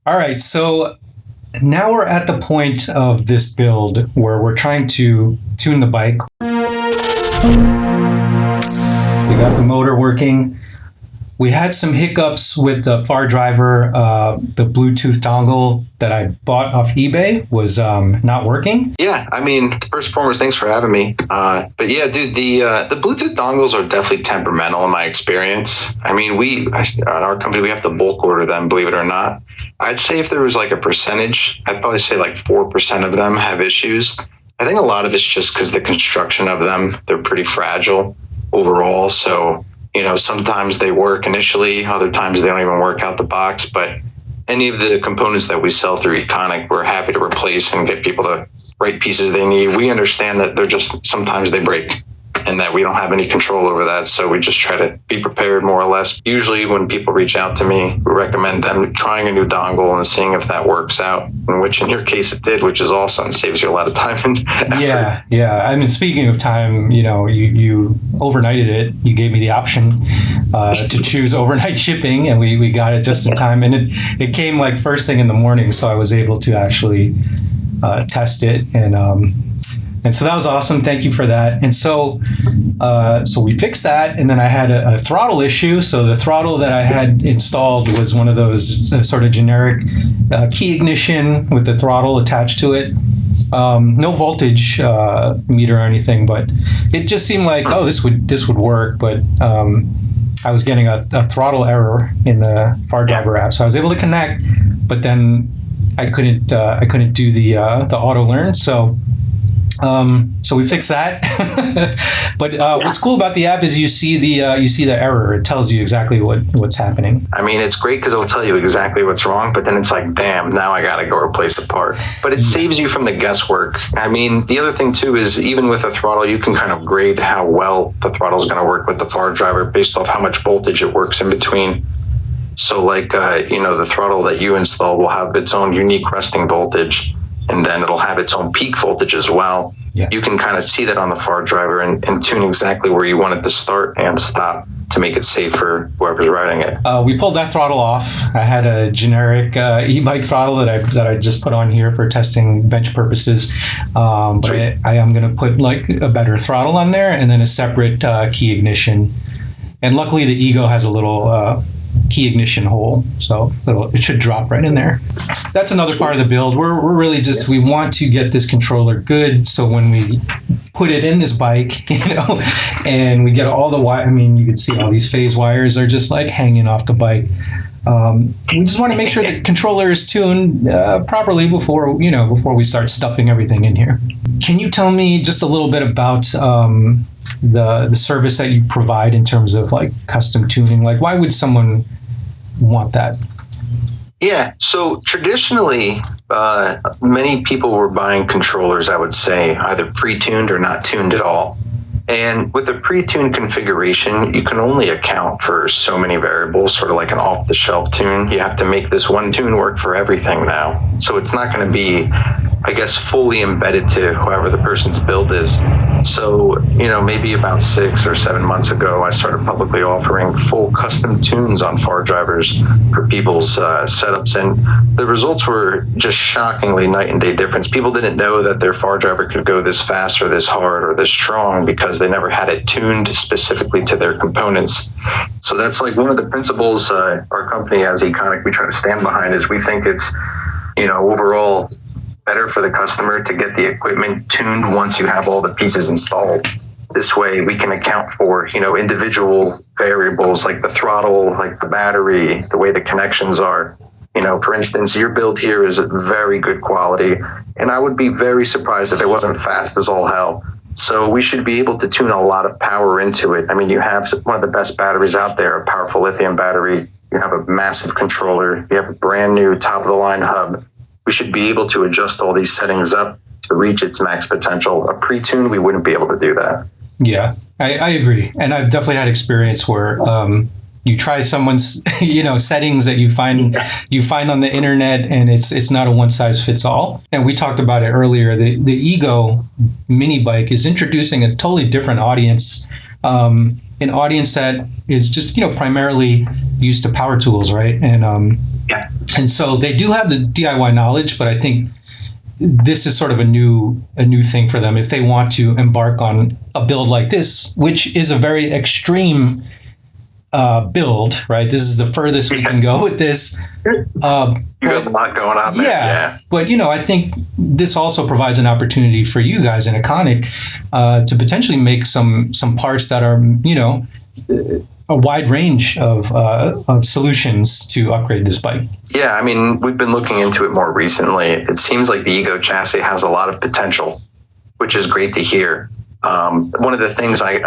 All right, so now we're at the point of this build where we're trying to tune the bike. We got the motor working. We had some hiccups with the far driver. The Bluetooth dongle that I bought off eBay was not working. Yeah, I mean, first and foremost, thanks for having me. But yeah, dude, the Bluetooth dongles are definitely temperamental in my experience. I mean, at our company, we have to bulk order them, believe it or not. I'd say if there was like a percentage, I'd probably say like 4% of them have issues. I think a lot of it's just because the construction of them, they're pretty fragile overall. So, sometimes they work initially, other times they don't even work out the box. But any of the components that we sell through E-Conic, we're happy to replace and get people the right pieces they need. We understand that sometimes they break and that we don't have any control over that. So we just try to be prepared more or less. Usually when people reach out to me, we recommend them trying a new dongle and seeing if that works out, which in your case it did, which is awesome. It saves you a lot of time and effort. Yeah. I mean, speaking of time, you overnighted it. You gave me the option to choose overnight shipping, and we got it just in time. And it came like first thing in the morning, so I was able to actually test it. And so that was awesome. Thank you for that. And so we fixed that. And then I had a throttle issue. So the throttle that I had installed was one of those sort of generic key ignition with the throttle attached to it. No voltage meter or anything, but it just seemed like, this would work. But I was getting a throttle error in the far driver app. So I was able to connect, but then I couldn't do the auto learn. So we fixed that. But what's cool about the app is you see the error. It tells you exactly what's happening. I mean, it's great because it'll tell you exactly what's wrong, but then it's like, damn, now I got to go replace the part. But it saves you from the guesswork. I mean, the other thing too is even with a throttle, you can kind of grade how well the throttle is going to work with the far driver based off how much voltage it works in between. So like, the throttle that you install will have its own unique resting voltage, and then it'll have its own peak voltage as well. Yeah. You can kind of see that on the far driver and tune exactly where you want it to start and stop to make it safe for whoever's riding it. We pulled that throttle off. I had a generic e-bike throttle that I just put on here for testing bench purposes. But I am going to put like a better throttle on there and then a separate key ignition. And luckily the Ego has a little key ignition hole, so it should drop right in there. That's another part of the build. We're really just, we want to get this controller good, so when we put it in this bike, and we get all the wire, I mean, you can see all these phase wires are just like hanging off the bike. We just want to make sure the controller is tuned properly before we start stuffing everything in here. Can you tell me just a little bit about the service that you provide in terms of like custom tuning? Like, why would someone want that? Yeah, so traditionally, many people were buying controllers, I would say, either pre-tuned or not tuned at all. And with a pre-tuned configuration, you can only account for so many variables, sort of like an off-the-shelf tune. You have to make this one tune work for everything now. So it's not going to be, I guess, fully embedded to whoever the person's build is. So, maybe about 6 or 7 months ago, I started publicly offering full custom tunes on far drivers for people's setups. And the results were just shockingly night and day difference. People didn't know that their far driver could go this fast or this hard or this strong because they never had it tuned specifically to their components. So that's like one of the principles our company as E-Conic, we try to stand behind is we think it's, overall better for the customer to get the equipment tuned once you have all the pieces installed. This way we can account for, individual variables like the throttle, like the battery, the way the connections are. For instance, your build here is very good quality, and I would be very surprised if it wasn't fast as all hell. So we should be able to tune a lot of power into it. I mean, you have one of the best batteries out there, a powerful lithium battery. You have a massive controller. You have a brand new top-of-the-line hub. We should be able to adjust all these settings up to reach its max potential. A pre-tune, we wouldn't be able to do that. Yeah, I agree. And I've definitely had experience where you try someone's, settings that you find on the internet, and it's not a one size fits all. And we talked about it earlier. The Ego mini bike is introducing a totally different audience, an audience that is just, primarily used to power tools, right? And Yeah. And so they do have the DIY knowledge, but I think this is sort of a new thing for them if they want to embark on a build like this, which is a very extreme build, right? This is the furthest we can go with this. You got a lot going on there. Yeah, but I think this also provides an opportunity for you guys in E-Conic to potentially make some parts that are, a wide range of solutions to upgrade this bike. Yeah, I mean, we've been looking into it more recently. It seems like the Ego chassis has a lot of potential, which is great to hear. One of the things I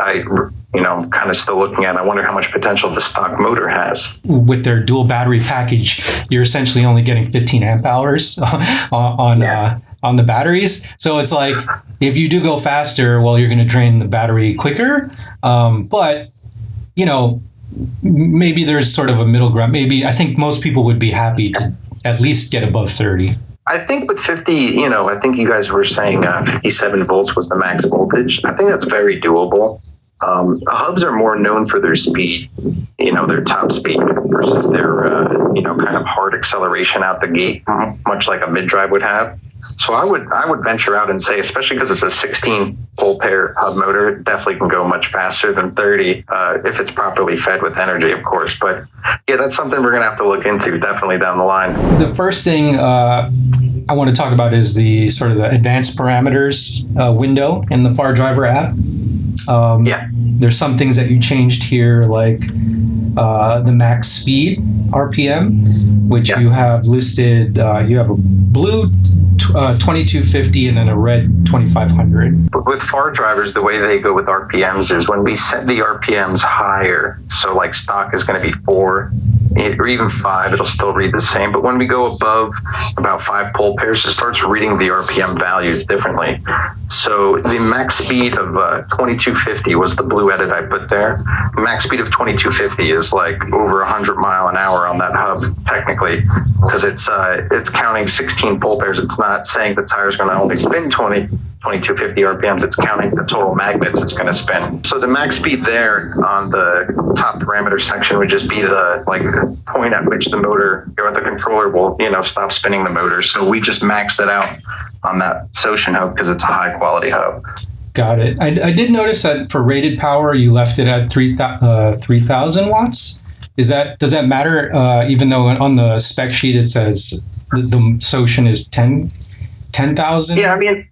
kind of still looking at, I wonder how much potential the stock motor has. With their dual battery package, you're essentially only getting 15 amp hours on the batteries. So it's like, if you do go faster, well, you're going to drain the battery quicker. But maybe there's sort of a middle ground. Maybe I think most people would be happy to at least get above 30. I think with 50, I think you guys were saying 57 volts was the max voltage. I think that's very doable. Hubs are more known for their speed, their top speed versus their, kind of hard acceleration out the gate, much like a mid-drive would have. So I would venture out and say, especially because it's a 16 pole pair hub motor, it definitely can go much faster than 30 if it's properly fed with energy, of course. But yeah, that's something we're going to have to look into definitely down the line. The first thing I want to talk about is the sort of the advanced parameters window in the Far Driver app. There's some things that you changed here, like the max speed RPM, which you have listed. You have a blue 2250 and then a red 2500. But with Far Drivers, the way they go with RPMs is when we set the RPMs higher, so like stock is going to be 4 or even 5, it'll still read the same. But when we go above about 5 pole pairs, it starts reading the RPM values differently. So the max speed of 2250 was the blue edit I put there. The max speed of 2250 is like over 100 mile an hour on that hub, technically, because it's counting 16 pole pairs. It's not saying the tire's going to only spin 2250 RPMs. It's counting the total magnets it's going to spin. So the max speed there on the top parameter section would just be the point at which the motor or the controller will stop spinning the motor. So we just maxed it out on that Socian hub because it's a high quality hub. Got it. I did notice that for rated power you left it at 3,000 watts. Does that matter? Even though on the spec sheet it says the Socian is 10,000. Yeah, I mean,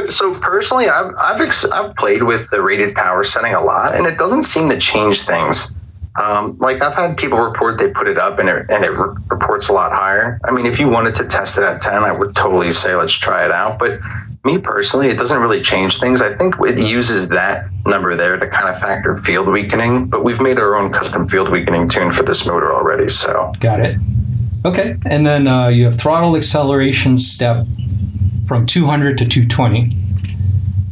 so personally, I've played with the rated power setting a lot, and it doesn't seem to change things. I've had people report they put it up and it reports a lot higher. I mean, if you wanted to test it at 10, I would totally say let's try it out. But me personally, it doesn't really change things. I think it uses that number there to kind of factor field weakening, but we've made our own custom field weakening tune for this motor already. So got it. Okay, and then you have throttle acceleration step from 200 to 220.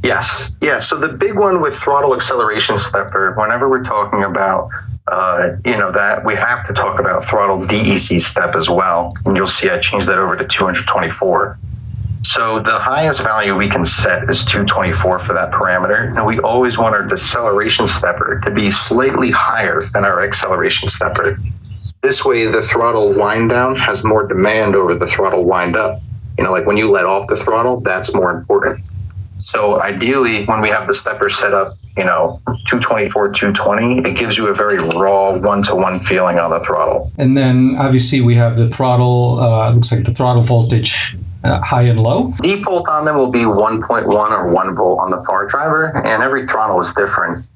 Yes. Yeah. So the big one with throttle acceleration stepper, whenever we're talking about, that we have to talk about throttle DEC step as well. And you'll see I changed that over to 224. So the highest value we can set is 224 for that parameter. And we always want our deceleration stepper to be slightly higher than our acceleration stepper. This way, the throttle wind down has more demand over the throttle wind up. Like when you let off the throttle, that's more important. So ideally, when we have the stepper set up, 224, 220, it gives you a very raw one-to-one feeling on the throttle. And then obviously we have the throttle, looks like the throttle voltage high and low. Default on them will be 1.1 or 1 volt on the Far Driver, and every throttle is different.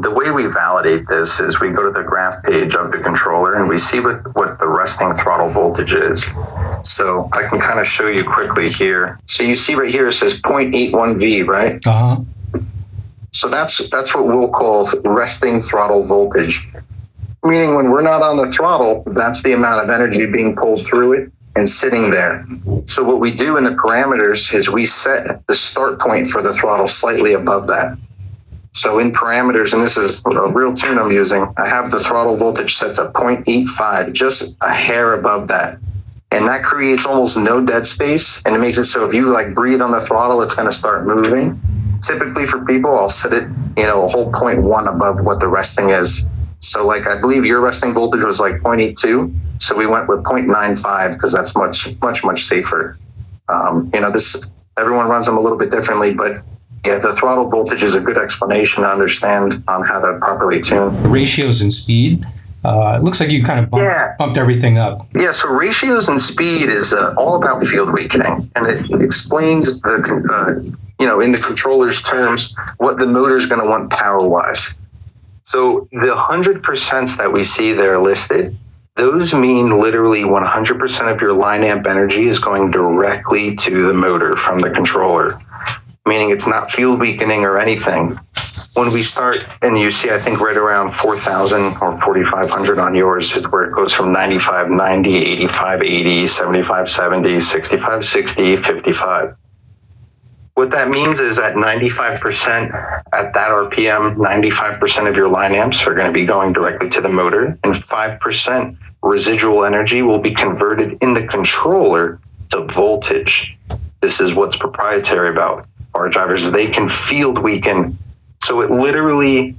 The way we validate this is we go to the graph page of the controller and we see what the resting throttle voltage is. So I can kind of show you quickly here. So you see right here it says 0.81V, right? Uh-huh. So that's what we'll call resting throttle voltage. Meaning when we're not on the throttle, that's the amount of energy being pulled through it and sitting there. So what we do in the parameters is we set the start point for the throttle slightly above that. So in parameters, and this is a real tune I'm using, I have the throttle voltage set to 0.85, just a hair above that. And that creates almost no dead space, and it makes it so if you breathe on the throttle, it's going to start moving. Typically for people, I'll set it, a whole 0.1 above what the resting is. So like, I believe your resting voltage was like 0.82. So we went with 0.95 because that's much safer. Everyone runs them a little bit differently, but yeah, the throttle voltage is a good explanation to understand on how to properly tune. Ratios and speed. It looks like you kind of bumped everything up. Yeah, so ratios and speed is all about field weakening, and it explains in the controller's terms, what the motor is going to want power-wise. So the 100% that we see there listed, those mean literally 100% of your line amp energy is going directly to the motor from the controller, meaning it's not field weakening or anything. When we start, and you see, I think right around 4,000 or 4,500 on yours is where it goes from 95, 90, 85, 80, 75, 70, 65, 60, 55. What that means is that 95% at that RPM, 95% of your line amps are going to be going directly to the motor, and 5% residual energy will be converted in the controller to voltage. This is what's proprietary about our drivers. They can field weaken. So it literally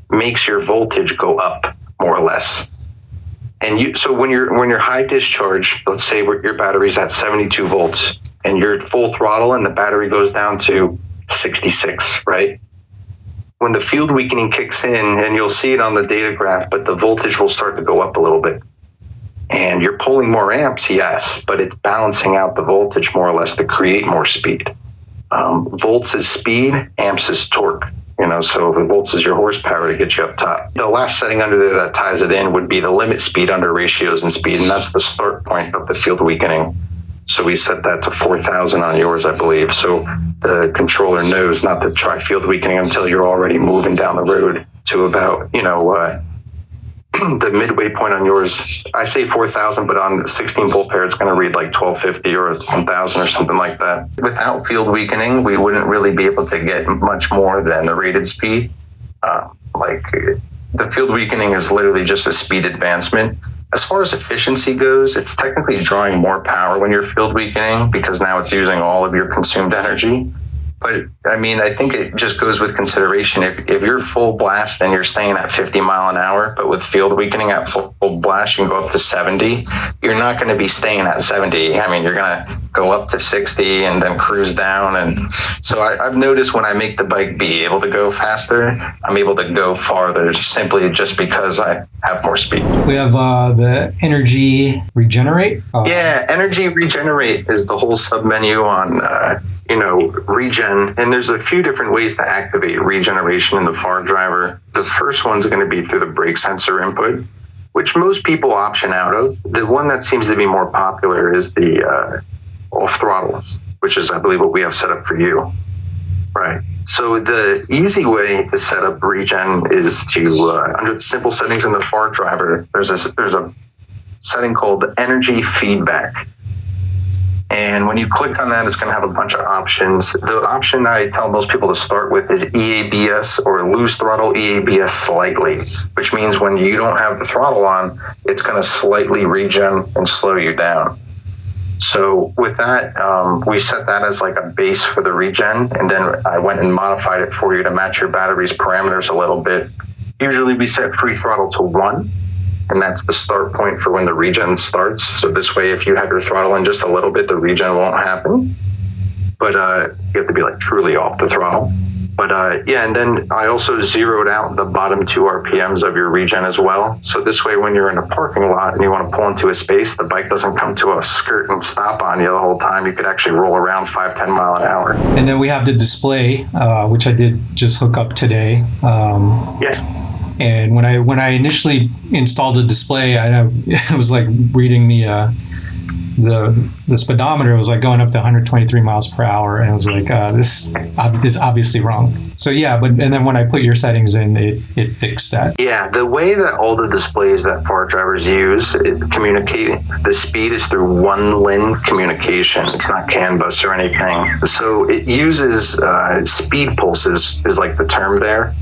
makes your voltage go up more or less. And so when you're high discharge, let's say your battery's at 72 volts and you're full throttle and the battery goes down to 66, right? When the field weakening kicks in, and you'll see it on the data graph, but the voltage will start to go up a little bit. And you're pulling more amps, yes, but it's balancing out the voltage more or less to create more speed. Volts is speed, amps is torque. So the volts is your horsepower to get you up top. The last setting under there that ties it in would be the limit speed under ratios and speed, and that's the start point of the field weakening. So we set that to 4,000 on yours, I believe. So the controller knows not to try field weakening until you're already moving down the road to about, the midway point on yours. I say 4,000, but on 16 volt pair, it's going to read like 1250 or 1,000 or something like that. Without field weakening, we wouldn't really be able to get much more than the rated speed. The field weakening is literally just a speed advancement. As far as efficiency goes, it's technically drawing more power when you're field weakening because now it's using all of your consumed energy. But I mean, I think it just goes with consideration. If you're full blast and you're staying at 50 mile an hour, but with field weakening at full blast, you can go up to 70. You're not going to be staying at 70. I mean, you're going to go up to 60 and then cruise down. And so I've noticed when I make the bike be able to go faster, I'm able to go farther simply just because I have more speed. We have the energy regenerate. Energy regenerate is the whole submenu on regen, and there's a few different ways to activate regeneration in the far driver. The first one's going to be through the brake sensor input, which most people option out of. The one that seems to be more popular is the off throttle, which is, I believe, what we have set up for you. Right. So the easy way to set up regen is to, under the simple settings in the far driver, there's a setting called energy feedback. And when you click on that, it's going to have a bunch of options. The option I tell most people to start with is EABS, or lose throttle EABS slightly, which means when you don't have the throttle on, it's going to slightly regen and slow you down. So with that, we set that as like a base for the regen, and then I went and modified it for you to match your battery's parameters a little bit. Usually we set free throttle to 1. And that's the start point for when the regen starts. So this way, if you have your throttle in just a little bit, the regen won't happen. But you have to be like truly off the throttle. But and then I also zeroed out the bottom 2 RPMs of your regen as well. So this way, when you're in a parking lot and you want to pull into a space, the bike doesn't come to a skirt and stop on you the whole time. You could actually roll around 5-10 mile an hour. And then we have the display, which I did just hook up today. And when I initially installed the display, I was like reading the speedometer was like going up to 123 miles per hour, and I was like, this is obviously wrong. So and then when I put your settings in, it fixed that. Yeah, the way that all the displays that far drivers use communicate, the speed is through one LIN communication. It's not CAN bus or anything. So it uses speed pulses is like the term there.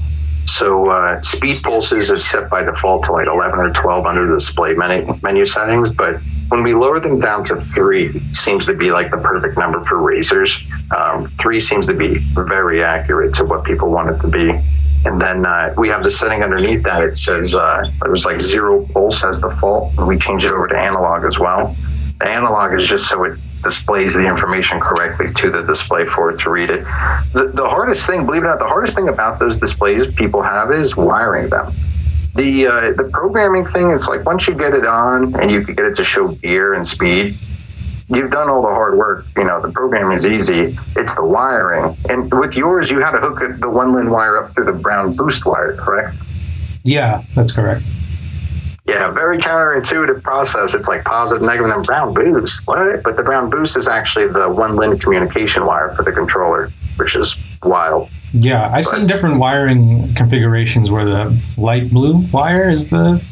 So speed pulses is set by default to like 11 or 12 under the display menu settings, but when we lower them down to 3, seems to be like the perfect number for racers. 3 seems to be very accurate to what people want it to be. And then we have the setting underneath that. It says it was like 0 pulse as default, and we change it over to analog as well. The analog is just so it displays the information correctly to the display for it to read it. The hardest thing, believe it or not, the hardest thing about those displays people have is wiring them. The programming thing is like once you get it on and you can get it to show gear and speed, you've done all the hard work. The programming is easy. It's the wiring. And with yours, you had to hook the 1LIN wire up through the brown boost wire, correct? Yeah, that's correct. Yeah, very counterintuitive process. It's like positive, negative, and then brown boost. What? But the brown boost is actually the 1LIN communication wire for the controller, which is wild. Yeah, I've seen different wiring configurations where the light blue wire is the...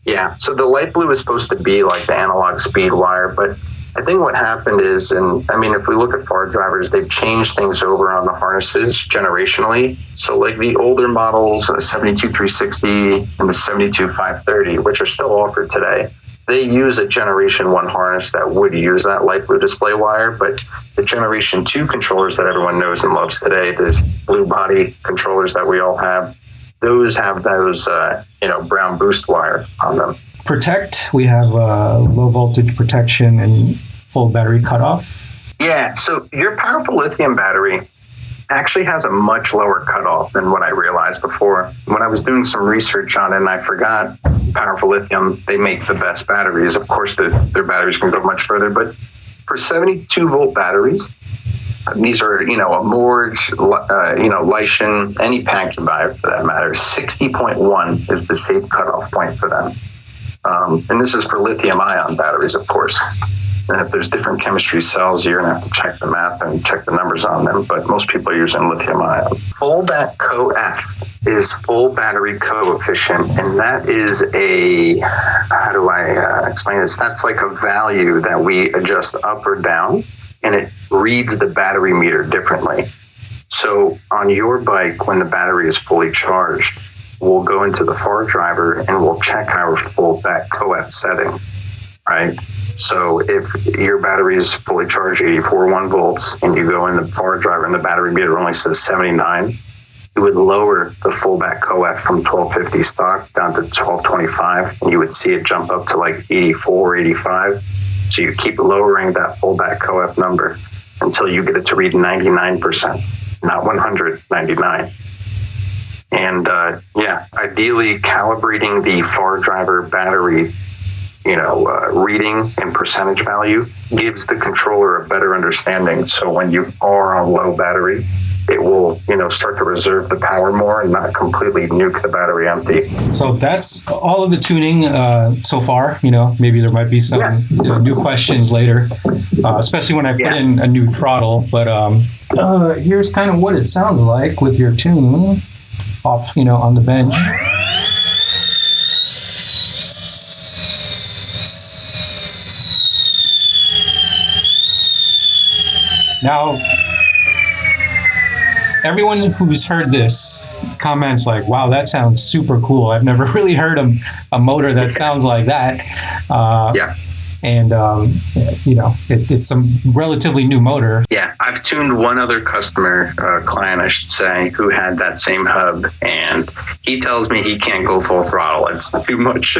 Yeah, so the light blue is supposed to be like the analog speed wire, but I think what happened is, and I mean, if we look at far drivers, they've changed things over on the harnesses generationally. So like the older models, the 72360 and the 72530, which are still offered today, they use a generation 1 harness that would use that light blue display wire. But the generation 2 controllers that everyone knows and loves today, the blue body controllers that we all have, those have those, brown boost wire on them. Protect, we have low voltage protection and full battery cutoff. Yeah, so your powerful lithium battery actually has a much lower cutoff than what I realized before. When I was doing some research on it, and I forgot powerful lithium, they make the best batteries. Of course, their batteries can go much further, but for 72 volt batteries, these are, a Morge, Lycian, any pack you buy for that matter, 60.1 is the safe cutoff point for them. And this is for lithium ion batteries, of course. And if there's different chemistry cells, you're going to have to check the math and check the numbers on them. But most people are using lithium ion. Fullback CoF is full battery coefficient. And that is how do I explain this? That's like a value that we adjust up or down, and it reads the battery meter differently. So on your bike, when the battery is fully charged, we'll go into the far driver and we'll check our full back CoF setting, right? So if your battery is fully charged, 84 1 volts, and you go in the far driver and the battery meter only says 79, you would lower the full back CoF from 1250 stock down to 1225, and you would see it jump up to like 84, 85. So you keep lowering that full back CoF number until you get it to read 99%, not 100, 99. And ideally calibrating the far driver battery, reading and percentage value gives the controller a better understanding. So when you are on low battery, it will, start to reserve the power more and not completely nuke the battery empty. So that's all of the tuning so far. Maybe there might be some new questions later, especially when I put in a new throttle. But here's kind of what it sounds like with your tune off, on the bench. Now, everyone who's heard this comments like, wow, that sounds super cool. I've never really heard a motor that sounds like that. And, it's a relatively new motor. Yeah, I've tuned one other customer, client, I should say, who had that same hub, and he tells me he can't go full throttle. It's too much.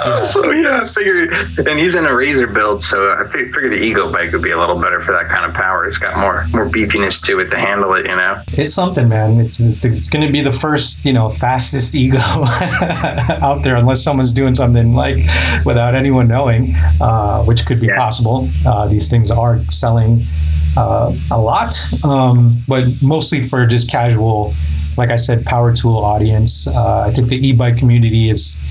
I figured, and he's in a Razor build, so I figured the Ego bike would be a little better for that kind of power. It's got more beefiness to it to handle it, It's something, man. It's going to be the first, fastest Ego out there, unless someone's doing something like without anyone knowing, which could be possible. These things are selling a lot, but mostly for just casual, like I said, power tool audience. I think the e-bike community is,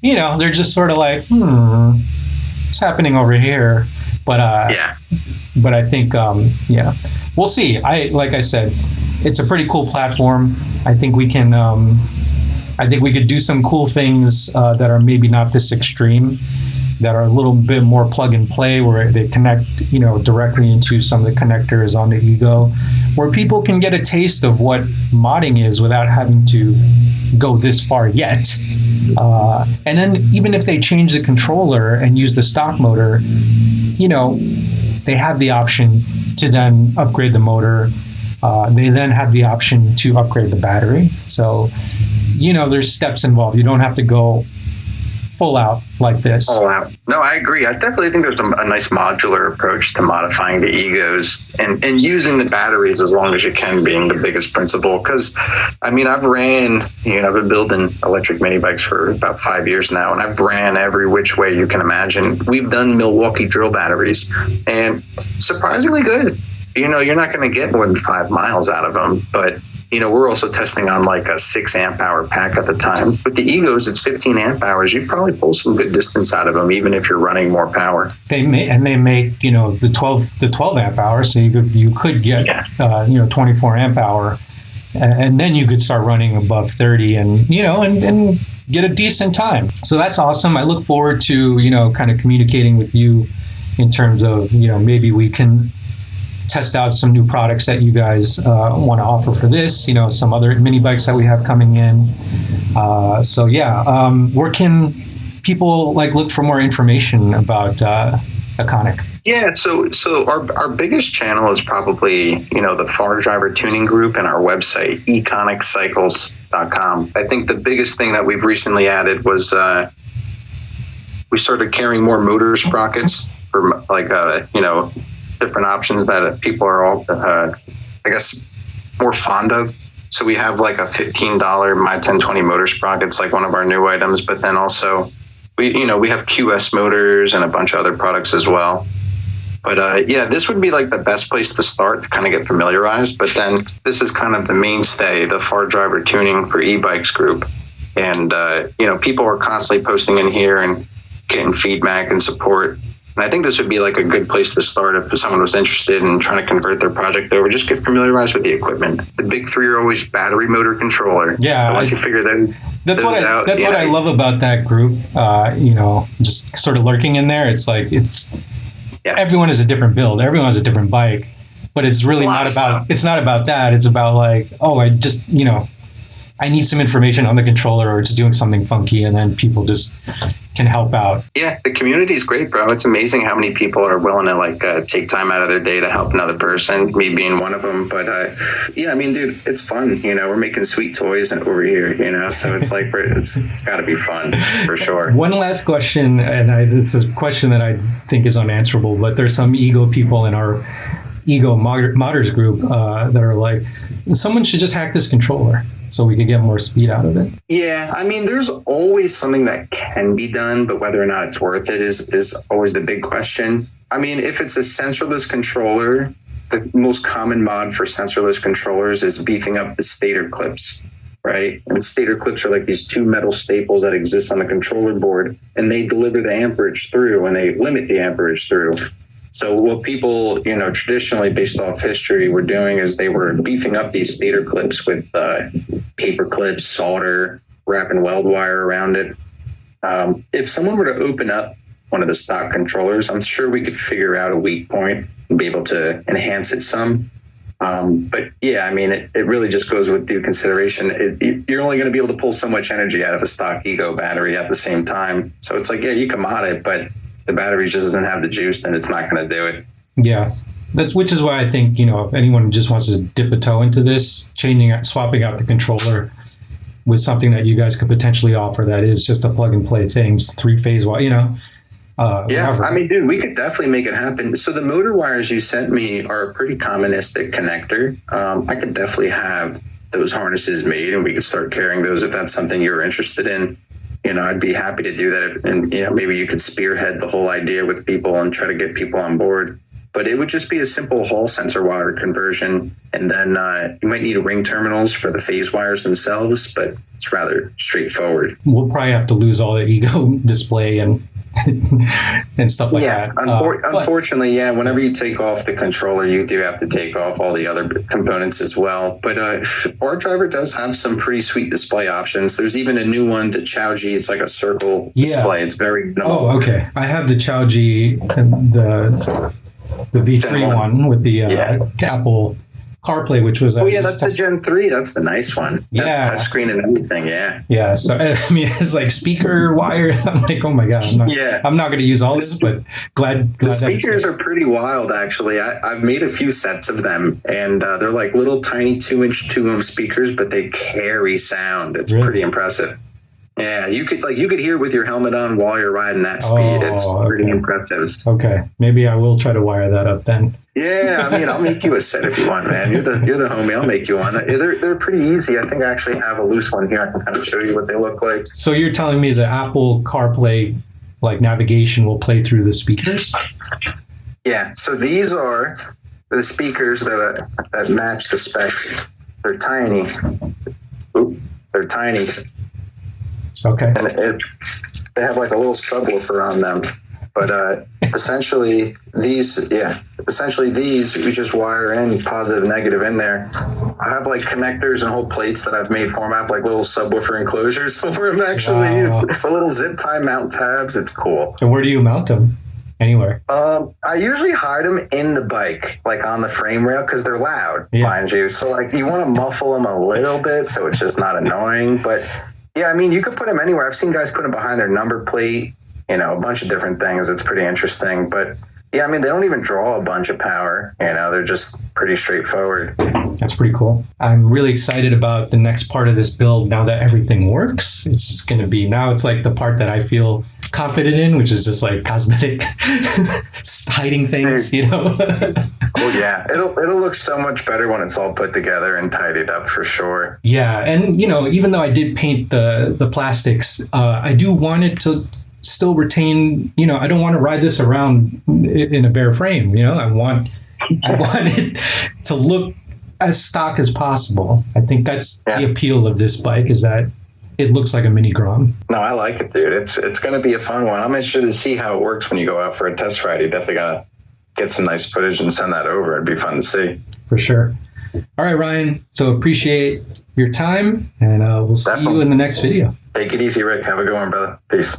they're just sort of like, what's happening over here? But but I think we'll see. Like I said, it's a pretty cool platform. I think we can I think we could do some cool things that are maybe not this extreme, that are a little bit more plug and play, where they connect, directly into some of the connectors on the Ego, where people can get a taste of what modding is without having to go this far yet. And then even if they change the controller and use the stock motor, they have the option to then upgrade the motor They then have the option to upgrade the battery. So, there's steps involved. You don't have to go full out like this. Full out. No, I agree. I definitely think there's a nice modular approach to modifying the egos and using the batteries as long as you can being the biggest principle. Because, I've been building electric mini bikes for about 5 years now, and I've ran every which way you can imagine. We've done Milwaukee drill batteries, and surprisingly good. You're not going to get more than 5 miles out of them, but we're also testing on like a 6 amp hour pack at the time. With the egos, it's 15 amp hours. You probably pull some good distance out of them, even if you're running more power. They make the 12 amp hours, so you could get 24 amp hour, and then you could start running above 30, and and get a decent time. So that's awesome. I look forward to kind of communicating with you in terms of maybe we can test out some new products that you guys want to offer for this, some other mini bikes that we have coming in. Where can people look for more information about E-Conic? Yeah, so our biggest channel is probably, the Far Driver Tuning Group and our website, E-ConicCycles.com. I think the biggest thing that we've recently added was we started carrying more motor sprockets for different options that people are all, more fond of. So we have like a $15 My 1020 motor sprockets, like one of our new items, but then also we have QS motors and a bunch of other products as well. But this would be like the best place to start to kind of get familiarized. But then this is kind of the mainstay, the Far Driver Tuning for e-bikes group. And, people are constantly posting in here and getting feedback and support. And I think this would be like a good place to start if someone was interested in trying to convert their project over. Just get familiarized with the equipment. The big three are always battery, motor, controller. Yeah. So once you figure that's what I love about that group. Just sort of lurking in there. It's like everyone is a different build. Everyone has a different bike, but it's really not about that. It's about I need some information on the controller, or it's doing something funky, and then people just can help out. Yeah, the community is great, bro. It's amazing how many people are willing to take time out of their day to help another person, me being one of them. But dude, it's fun. We're making sweet toys over here, so it's like it's got to be fun for sure. One last question, and this is a question that I think is unanswerable, but there's some ego people in our ego modders group that are like, someone should just hack this controller so we could get more speed out of it. Yeah, there's always something that can be done, but whether or not it's worth it is always the big question. If it's a sensorless controller, the most common mod for sensorless controllers is beefing up the stator clips, right? And stator clips are like these two metal staples that exist on the controller board, and they deliver the amperage through, and they limit the amperage through. So what people, traditionally based off history were doing is they were beefing up these stator clips with paper clips, solder, wrapping weld wire around it. If someone were to open up one of the stock controllers, I'm sure we could figure out a weak point and be able to enhance it some. It really just goes with due consideration. You're only going to be able to pull so much energy out of a stock ego battery at the same time. So it's like, you can mod it, but the battery just doesn't have the juice, and it's not going to do it. Yeah, which is why I think, if anyone just wants to dip a toe into this, swapping out the controller with something that you guys could potentially offer that is just a plug and play thing, 3-phase wire, dude, we could definitely make it happen. So the motor wires you sent me are a pretty commonistic connector. I could definitely have those harnesses made, and we could start carrying those if that's something you're interested in. I'd be happy to do that. And, maybe you could spearhead the whole idea with people and try to get people on board. But it would just be a simple Hall sensor wire conversion. And then you might need ring terminals for the phase wires themselves, but it's rather straightforward. We'll probably have to lose all the ego display and and stuff like that. Unfortunately, whenever you take off the controller, you do have to take off all the other components as well. But our driver does have some pretty sweet display options. There's even a new one, the Chowji. It's like a circle display. It's very minimal. Oh, okay. I have the Chowji, the V3 one with the Apple CarPlay, which was oh yeah, that's the Gen 3. That's the nice one. That's yeah, touchscreen and everything. Yeah. So I mean, it's like speaker wire. I'm like, oh my god, I'm not going to use all this, but glad the speakers are pretty wild. Actually, I've made a few sets of them, and they're like little tiny 2-inch 2-ohm speakers, but they carry sound. It's pretty impressive. Yeah, you could hear with your helmet on while you're riding that speed. It's pretty impressive. Okay, maybe I will try to wire that up then. Yeah, I mean, I'll make you a set if you want, man. You're the homie. I'll make you one. They're pretty easy. I think I actually have a loose one here. I can kind of show you what they look like. So you're telling me the Apple CarPlay like navigation will play through the speakers? Yeah. So these are the speakers that match the spec. They're tiny. They're tiny. Okay. And they have like a little subwoofer on them. But essentially these we just wire in positive, negative in there. I have like connectors and whole plates that I've made for them. I have like little subwoofer enclosures for them actually. Wow. It's little zip tie mount tabs. It's cool. And where do you mount them? Anywhere? I usually hide them in the bike, like on the frame rail, because they're loud, mind you. So like you want to muffle them a little bit so it's just not annoying. But yeah, I mean, you could put them anywhere. I've seen guys put them behind their number plate, a bunch of different things. It's pretty interesting. But yeah, I mean, they don't even draw a bunch of power. They're just pretty straightforward. That's pretty cool. I'm really excited about the next part of this build now that everything works. It's just going to be, now it's like the part that I feel confident in, which is just like cosmetic hiding things, Oh yeah, it'll look so much better when it's all put together and tidied up for sure. Yeah, and even though I did paint the plastics, I do want it to still retain, I don't want to ride this around in a bare frame. I want it to look as stock as possible. I think that's the appeal of this bike, is that it looks like a mini Grom. No, I like it, dude. It's going to be a fun one. I'm interested to see how it works when you go out for a test ride. You're definitely going to get some nice footage and send that over. It'd be fun to see. For sure. All right, Ryan. So appreciate your time, and we'll see you in the next video. Take it easy, Rick. Have a good one, brother. Peace.